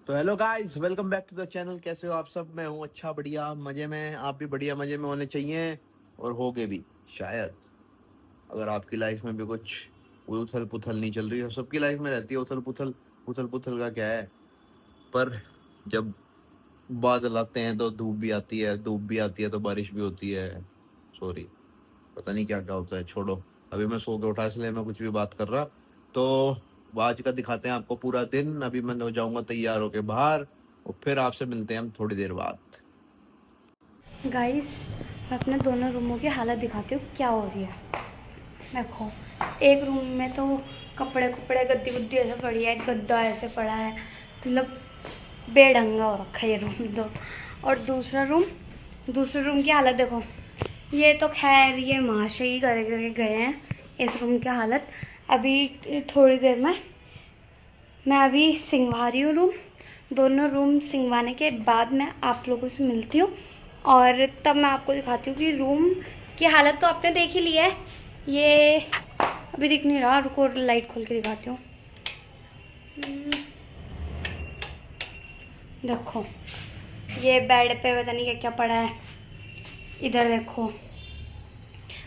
तो hello guys, welcome back to the channel. कैसे हो आप सब? मैं हूँ अच्छा, बढ़िया, मजे में। आप भी बढ़िया मजे में होने चाहिए और होगे भी शायद। अगर आपकी लाइफ में भी कुछ उथल पुथल नहीं चल रही है, सबकी लाइफ में रहती है उथल पुथल। उथल पुथल का क्या है? पर जब बादल आते हैं तो धूप भी आती है, धूप भी आती है तो बारिश भी होती है। सॉरी, पता नहीं क्या क्या होता है, छोड़ो। अभी मैं सो के उठा इसलिए मैं कुछ भी बात कर रहा। तो आज का दिखाते हैं आपको पूरा दिन। अभी मैं हो जाऊंगा तैयार होके बाहर और फिर आपसे मिलते हैं हम थोड़ी देर बाद। गाइस, मैं अपने दोनों रूमों की हालत दिखाती हूँ क्या हो रही है। देखो, एक रूम में तो कपड़े कपड़े गद्दी गुद्दी ऐसे पड़ी है, गद्दा ऐसे पड़ा है, मतलब बेढंगा हो रखा है ये रूम तो। और दूसरे रूम की हालत देखो। ये तो खैर ये महाशय ही करके गए हैं इस रूम की हालत। अभी थोड़ी देर में मैं अभी सिंगवा रही हूँ रूम। दोनों रूम सिंगवाने के बाद मैं आप लोगों से मिलती हूँ और तब मैं आपको दिखाती हूँ कि रूम की हालत तो आपने देख ही लिया है। ये अभी दिख नहीं रहा, रुको लाइट खोल के दिखाती हूँ। देखो, ये बेड पे पता नहीं क्या क्या पड़ा है। इधर देखो,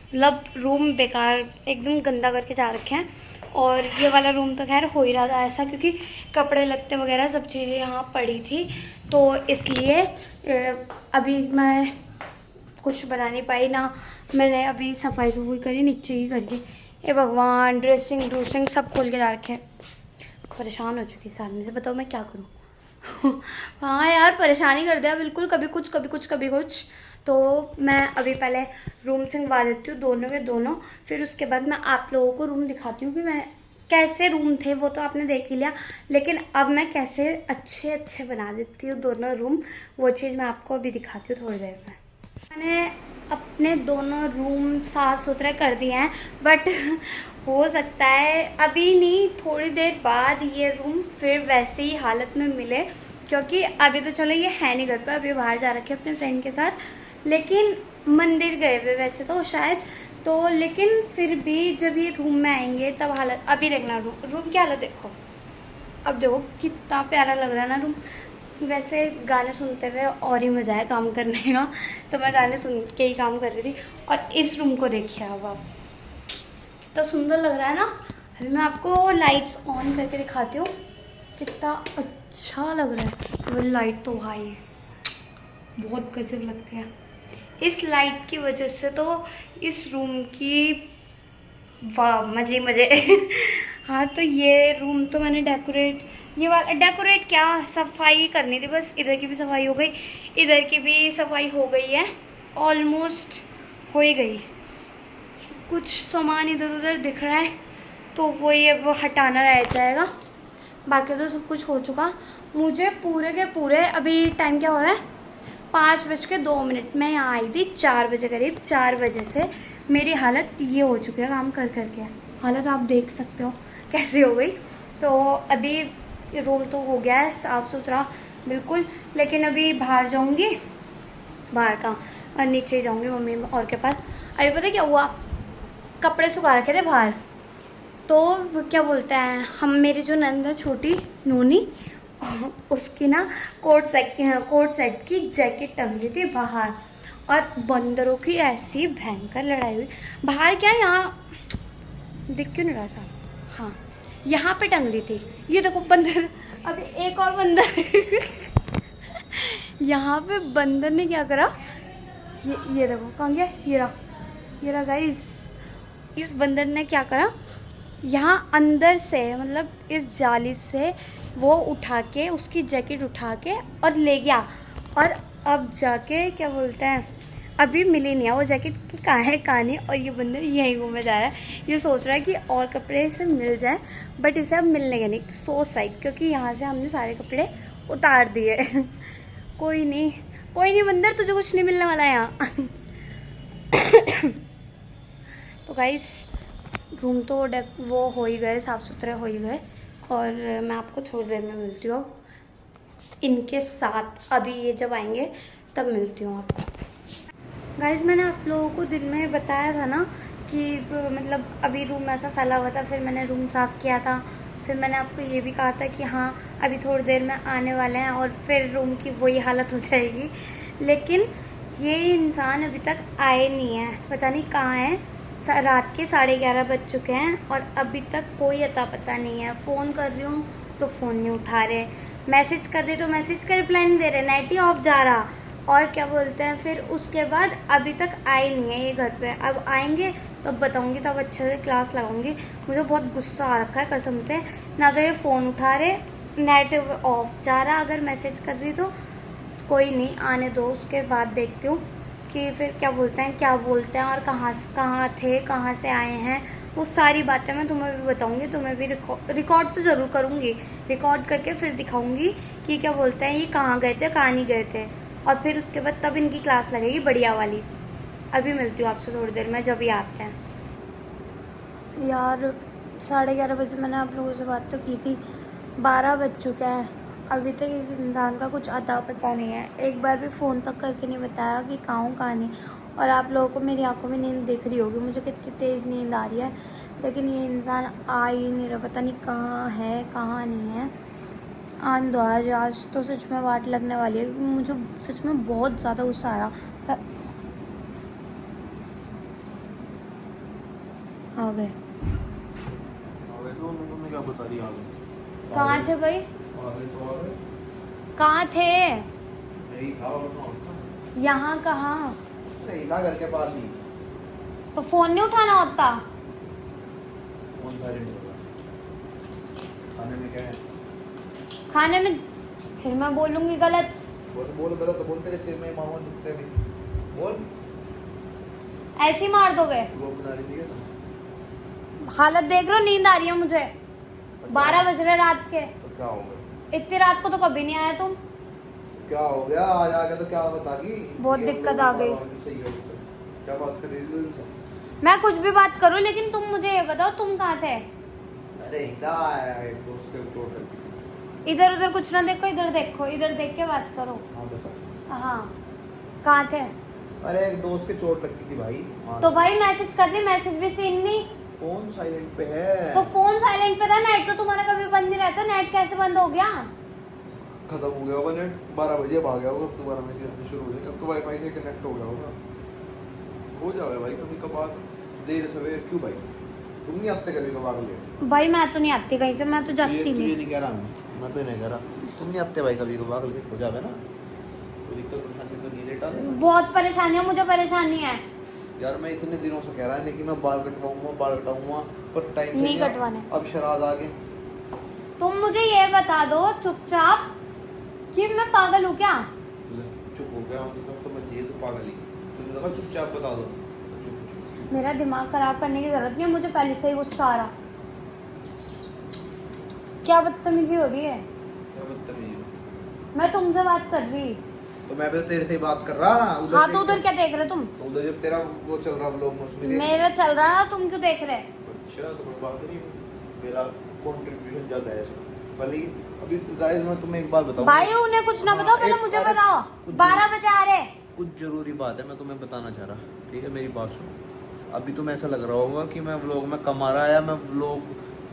मतलब रूम बेकार एकदम गंदा करके जा रखे हैं। और ये वाला रूम तो खैर हो ही रहा था ऐसा, क्योंकि कपड़े लत्ते वगैरह सब चीज़ें यहाँ पड़ी थी, तो इसलिए अभी मैं कुछ बना नहीं पाई ना। मैंने अभी सफाई सफाई करी, नीचे ही करी। ये भगवान, ड्रेसिंग ड्रूसिंग सब खोल के जा रखे हैं। परेशान हो चुकी इस आदमी से, बताओ मैं क्या करूँ। हाँ यार, परेशानी कर दिया बिल्कुल, कभी कुछ कभी कुछ कभी कुछ। तो मैं अभी पहले रूम सिंगवा देती हूँ दोनों के दोनों, फिर उसके बाद मैं आप लोगों को रूम दिखाती हूँ कि मैं कैसे रूम थे वो तो आपने देख ही लिया, लेकिन अब मैं कैसे अच्छे अच्छे बना देती हूँ दोनों रूम, वो चीज़ मैं आपको अभी दिखाती हूँ थोड़ी देर में। मैंने अपने दोनों रूम साफ़ सुथरे कर दिए हैं, बट हो सकता है अभी नहीं, थोड़ी देर बाद ये रूम फिर वैसे ही हालत में मिले, क्योंकि अभी तो चलो ये है नहीं घर पे, अभी बाहर जा रखे अपने फ्रेंड के साथ। लेकिन मंदिर गए हुए वैसे तो शायद, तो लेकिन फिर भी जब ये रूम में आएंगे तब हालत, अभी देखना रूम रूम की हालत देखो। अब देखो कितना प्यारा लग रहा है ना रूम। वैसे गाने सुनते हुए और ही मज़ा है काम करने का, तो मैं गाने सुन के ही काम कर रही थी। और इस रूम को देखिए अब आप, कितना सुंदर लग रहा है ना। अभी मैं आपको लाइट्स ऑन करके दिखाती हूँ, कितना अच्छा लग रहा है। वो लाइट तो भाई बहुत गजब लगती है। इस लाइट की वजह से तो इस रूम की वाह मज़े मज़े। हाँ, तो ये रूम तो मैंने डेकोरेट, ये वाला डेकोरेट क्या, सफाई करनी थी बस। इधर की भी सफाई हो गई, इधर की भी सफाई हो गई है, ऑलमोस्ट हो ही गई। कुछ सामान इधर उधर दिख रहा है तो वो ये वो हटाना रह जाएगा, बाकी तो सब कुछ हो चुका। मुझे पूरे के पूरे, अभी टाइम क्या हो रहा है, 5:02 मैं यहाँ आई थी 4 बजे करीब। 4 बजे से मेरी हालत ये हो चुकी है काम कर कर के। हालत आप देख सकते हो कैसे हो गई। तो अभी रूम तो हो गया है साफ़ सुथरा बिल्कुल, लेकिन अभी बाहर जाऊँगी, बाहर का और नीचे जाऊँगी मम्मी और के पास। अभी पता क्या हुआ, कपड़े सुखा रखे थे बाहर, तो वो क्या बोलते हैं, हम मेरी जो नंद है छोटी नूनी, उसकी ना कोट सेट की जैकेट टंग रही थी बाहर, और बंदरों की ऐसी भयंकर लड़ाई हुई। बाहर क्या, यहाँ दिख क्यों नहीं रहा साहब, हाँ यहाँ पे टंग रही थी। ये देखो बंदर, अभी एक और बंदर यहाँ पे बंदर ने क्या करा, ये देखो कहाँ गया, ये रहा गाइस। इस बंदर ने क्या करा, यहाँ अंदर से मतलब इस जाली से वो उठा के उसकी जैकेट उठा के और ले गया। और अब जाके क्या बोलते हैं, अभी मिली नहीं है वो जैकेट, कहाँ है कहाँ नहीं। और ये बंदर यहीं घूमे जा रहा है, ये सोच रहा है कि और कपड़े इसे मिल जाए, बट इसे अब मिलने के नहीं, सो साइड, क्योंकि यहाँ से हमने सारे कपड़े उतार दिए। कोई नहीं, कोई नहीं बंदर, तुझे कुछ नहीं मिलने वाला यहाँ। तो गाइस, रूम तो वो हो ही गए, साफ़ सुथरे हो ही गए, और मैं आपको थोड़ी देर में मिलती हूँ इनके साथ। अभी ये जब आएंगे तब मिलती हूँ आपको। गाइस, मैंने आप लोगों को दिन में बताया था ना कि मतलब अभी रूम ऐसा फैला हुआ था, फिर मैंने रूम साफ़ किया था, फिर मैंने आपको ये भी कहा था कि हाँ अभी थोड़ी देर में आने वाले हैं और फिर रूम की वही हालत हो जाएगी। लेकिन ये इंसान अभी तक आए नहीं है, पता नहीं कहाँ है। रात के 11:30 बज चुके हैं और अभी तक कोई अता पता नहीं है। फ़ोन कर रही हूँ तो फ़ोन नहीं उठा रहे, मैसेज कर रही तो मैसेज का रिप्लाई नहीं दे रहे, नेट ही ऑफ जा रहा। और क्या बोलते हैं, फिर उसके बाद अभी तक आए नहीं है ये घर पे। अब आएंगे तो बताऊंगी, तब अच्छे से क्लास लगाऊंगी। मुझे बहुत गुस्सा आ रखा है कसम से, ना तो ये फ़ोन उठा रहे, नेट ऑफ जा रहा। अगर मैसेज कर रही तो कोई नहीं, आने दो, उसके बाद देखती हूँ कि फिर क्या बोलते हैं और कहाँ थे, कहाँ से आए हैं। वो सारी बातें मैं तुम्हें भी बताऊंगी, तुम्हें भी रिकॉर्ड तो ज़रूर करूँगी, रिकॉर्ड करके फिर दिखाऊंगी कि क्या बोलते हैं ये कहाँ गए थे, कहाँ नहीं गए थे। और फिर उसके बाद तब इनकी क्लास लगेगी बढ़िया वाली। अभी मिलती हूँ आपसे थोड़ी देर में जब ये आते हैं। यार 11:30 बजे मैंने आप लोगों से बात तो की थी, 12 बज चुके हैं, अभी तक इस इंसान का कुछ अता पता नहीं है। एक बार भी फ़ोन तक करके नहीं बताया कि कहाँ हूँ कहाँ नहीं। और आप लोगों को मेरी आंखों में नींद दिख रही होगी, मुझे कितनी तेज़ नींद आ रही है, लेकिन ये इंसान आ ही नहीं रहा, पता नहीं कहाँ है कहाँ नहीं है। आन दो आज तो सच में वाट लगने वाली है, क्योंकि मुझे सच में बहुत ज़्यादा गुस्सा आ रहा। आ गए। क्या बता रही है? कहाँ थे भाई, कहाँ थे? यही था और कहाँ? यहाँ कहाँ? नहीं था, घर के पास ही। तो फ़ोन नहीं उठाना होता? फोन साइलेंट होगा। खाने में क्या है? खाने में फिर मैं बोलूँगी गलत। बोल गलत तो बोल, तेरे सिर में मामा दुखते भी बोल। ऐसे ही मार दोगे? वो बना रही थी ना। हालत देख रहे हो, नींद आ रही है मुझे, 12 बज रहे रात के। तो क्या हो गया? इतनी रात को तो कभी नहीं आया तुम। क्या हो गया? आज आके तो क्या बतागी? बहुत दिक्कत आ गई। सही है, क्या बात कर रही थी? मैं कुछ भी बात करूं, लेकिन तुम मुझे ये बताओ तुम कहाँ थे? अरे इधर आया एक दोस्त के चोट लगी। इधर उधर कुछ ना देखो, इधर देखो, इधर देख के बात करो। हाँ बता। हाँ कहाँ थे? अरे एक दोस्त के चोट लगी थी भाई। तो भाई मैसेज कर रही, मैसेज भी सीन नहीं। फोन साइलेंट पे है। तो फोन साइलेंट पे था, नेट तो तुम्हारा कभी बंद नहीं रहता, नेट कैसे बंद हो गया? खत्म हो गया होगा नेट, 12 बजे भाग गया होगा, दोबारा मैसेज आने शुरू हो जाएगा। अब तो वाईफाई से कनेक्ट हो गया होगा, हो जाएगा भाई कभी कभार, देर सवेर क्यों भाई? तुम नहीं आते कभी कभार? ले भाई मैं तो नहीं आती कहीं से, मैं तो जाती नहीं। ये नहीं कह रहा मैं तो नहीं कह रहा, तुम नहीं आते भाई कभी कभार, लेट हो जावे ना, कोई दिक्कत परेशानी तो नहीं, लेट आ जाना। बहुत परेशानी है, मुझे परेशानी है यार। मैं इतने दिनों से कह रहा है कि मैं बाल कटवाऊंगा, पर टाइम नहीं कटवाने। अब शराद आ गए। तुम मुझे ये बता दो चुपचाप कि मैं पागल हूँ क्या? चुप हो गया तो मैं ये तो पागल ही, तुम देखो चुपचाप बता दो। चुप। मेरा दिमाग खराब करने की जरूरत नहीं है, मुझे पहले से ही गुस्सा आ रहा। क्या बदतमीजी हो रही है? क्या बदतमीजी? मैं तुमसे बात कर रही। तो मैं भी तो तेरे से ही बात कर रहा। हाँ तो उधर क्या देख रहे तुम? तो उधर जब तेरा वो चल रहा व्लॉग उसमें मेरा चल रहा है, तुम क्यों देख रहे? अच्छा तो कोई बात नहीं, मेरा कंट्रीब्यूशन ज्यादा है इसमें। भले ही अभी गाइस मैं तुम्हें एक बात बताऊं भाई, उन्हें कुछ ना बताओ, पहले मुझे बताओ। 12 बजे आ रहे। कुछ जरूरी बात है, मैं तुम्हें बताना चाह रहा, ठीक है? मेरी बात सुनो। अभी तुम्हें ऐसा लग रहा होगा कि मैं व्लॉग में कम आ रहा है, या मैं व्लॉग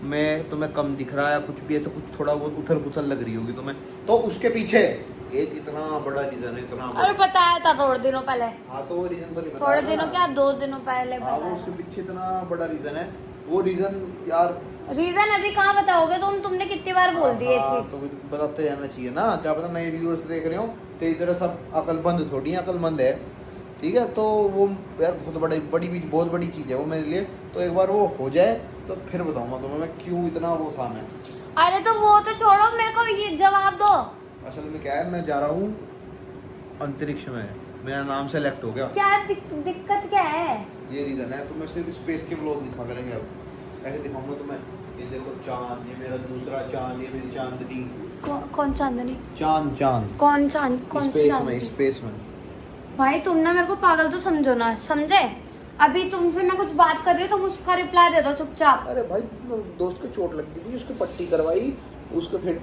में तुम्हें कम दिख रहा है, कुछ भी ऐसा, कुछ थोड़ा बहुत उथल पुथल लग रही होगी तुम्हें, तो उसके पीछे एक इतना बड़ा रीजन है, इतना अरे बताया था थोड़े दिनों पहले। हाँ तो वो रीजन तो नहीं बताया थोड़े दिनों क्या, 2 दिनों पहले हाँ, वो उसके पीछे इतना बड़ा रीजन है। वो रीजन यार, रीजन अभी कहाँ बताओगे तुमने कितने बार बोल दी ये हाँ, चीज। तो बताते रहना चाहिए ना, क्या पता नए व्यूअर्स देख रहे हो, तेरी तरह सब अकलमंद थोड़ी है, अकलमंद है, ठीक है? तो वो यार बहुत बड़ी चीज़ है वो मेरे लिए। तो एक बार वो हो जाए तो फिर बताऊंगा तुम्हें मैं क्यों इतना वो था मैं। अरे तो वो तो छोड़ो, मेरे को ये जवाब दो। असल में क्या है, मैं जा रहा हूँ अंतरिक्ष में, मेरा नाम सेलेक्ट हो गया। क्या दिक्कत क्या है? ये रीजन है, तो मैं सिर्फ स्पेस के व्लॉग दिखा करेंगे, अब ऐसे दिखाऊंगा तुम्हें। ये देखो चांद, ये मेरा दूसरा चांद, ये मेरी चांदनी। कौन चांदनी? चांद कौन चांद? कौन सी चांदनी? स्पेस में। भाई तुम ना मेरे को पागल तो समझो ना, समझे? अभी तुमसे मैं कुछ बात कर रही हूँ, तुम उसका रिप्लाई दे दो चुपचाप। अरे भाई दोस्त को चोट लग गई थी, उसको पट्टी करवाई, उसको फिर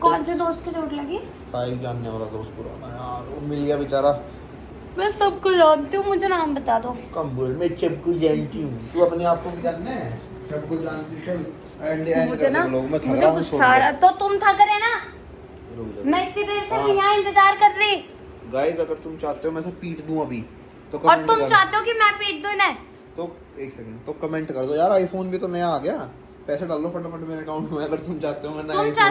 कौन से दोस्त की चोट लगी? साई जानने वाला दोस्त पुराना यार, वो मिल गया बेचारा। मैं सबको जानती हूँ, मुझे नाम बता दो। कम बोल, मैं सबको जानती हूँ, तू अपने आप को भी जानना है, सबको जानती हूँ। मुझे ना मुझे गुस्सा आ रहा, तो तुम थक रहे ना, मैं इतनी देर से यहाँ इंतजार कर रही। गाइस अगर तुम चाहते हो मैं से पीट दूं अभी तो और तुम चाहते हो कि मैं पीट दूं इन्हें, तो एक सेकंड तो कमेंट कर दो यार, आईफोन भी तो नया आ गया, पैसे डाल दो फटाफट मेरे अकाउंट में अगर तुम चाहते हो मैं नया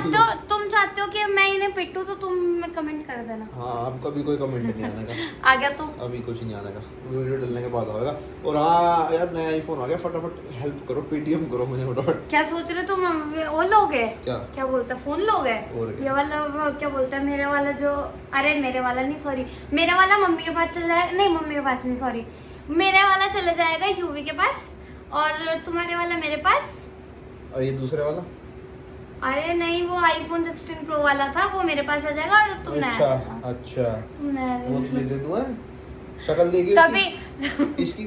तुम चाहते हो कि मैं इन्हें पिटूं, तो तुम कमेंट कर देना। हाँ अब कभी कोई कमेंट नहीं आने का आ गया तो अभी कुछ नहीं आने का, वीडियो डालने के बाद आएगा। और हाँ यार नया आईफोन आ गया, फटाफट हेल्प करो, पेटीएम करो मुझे फटाफट। क्या सोच रहे तुम, वो लोगे क्या बोलता फोन लोगे, ये वाला क्या बोलता है, मेरे वाला जो, अरे मेरे वाला नहीं सॉरी, मेरा वाला मम्मी के पास चला जाएगा, नहीं मम्मी के पास नहीं सॉरी, मेरे वाला चला जाएगा यूवी के पास, और तुम्हारे वाला मेरे पास। और ये दूसरे वाला, अरे नहीं वो आईफोन 16 प्रो वाला था, वो मेरे पास आ जाएगा, और तुम नया अच्छा तुम नया वो तुझे दे दूं है, शक्ल देगी तभी इसकी,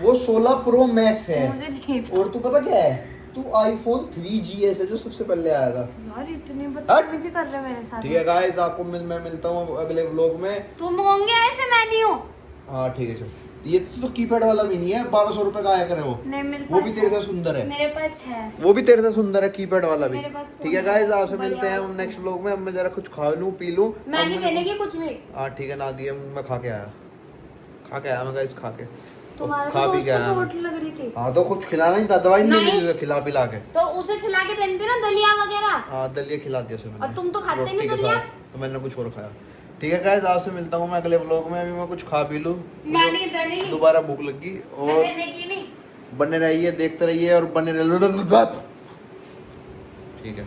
वो 16 प्रो मैक्स है, मुझे नहीं था। और तू पता क्या है, तू आईफोन 3GS है जो सबसे पहले आया था। यार इतनी बदतमीजी कर रहे हो मेरे साथ। ठीक है गाइस आपको मैं मिलता हूँ अगले व्लॉग में। तुम होंगे ऐसे, मैं नहीं हूँ। हाँ ठीक है चल, ये तो कीपैड वाला भी नहीं है, 1200 रुपए का आया करे वो, नहीं मेरे वो पास भी तेरे से सुंदर है, मेरे पास है, वो भी तेरे से सुंदर है कीपैड वाला भी। मेरे पास फोन ठीक है है, गाइस आपसे बढ़िया मिलते हैं हम नेक्स्ट व्लॉग में। अब मैं जरा कुछ खा लूं पी लूं, मैं नहीं देने की कुछ भी। हाँ ठीक है ना दिए, मैं खा के आया मैं गाइस, खा के तुम्हारा खा तो पी दोस्त के को आया चोट लग रही थी। हाँ तो कुछ खिलाना ही था, दवाई नहीं नहीं। मिली खिला पिला के, तो उसे खिला के देनी थी ना दलिया वगैरह। हाँ दलिया खिला दिया से मैंने, और तुम तो खाते रोटी नहीं के दलिया। साथ, तो मैंने कुछ और खाया। ठीक है गाइस आपसे मिलता हूँ मैं अगले व्लॉग में, अभी मैं कुछ खा पी लूं, मैं नहीं देने की, दोबारा भूख लगी, मैं और देने की नहीं। बने रहिए देखते रहिए और बने रहिए। ठीक है।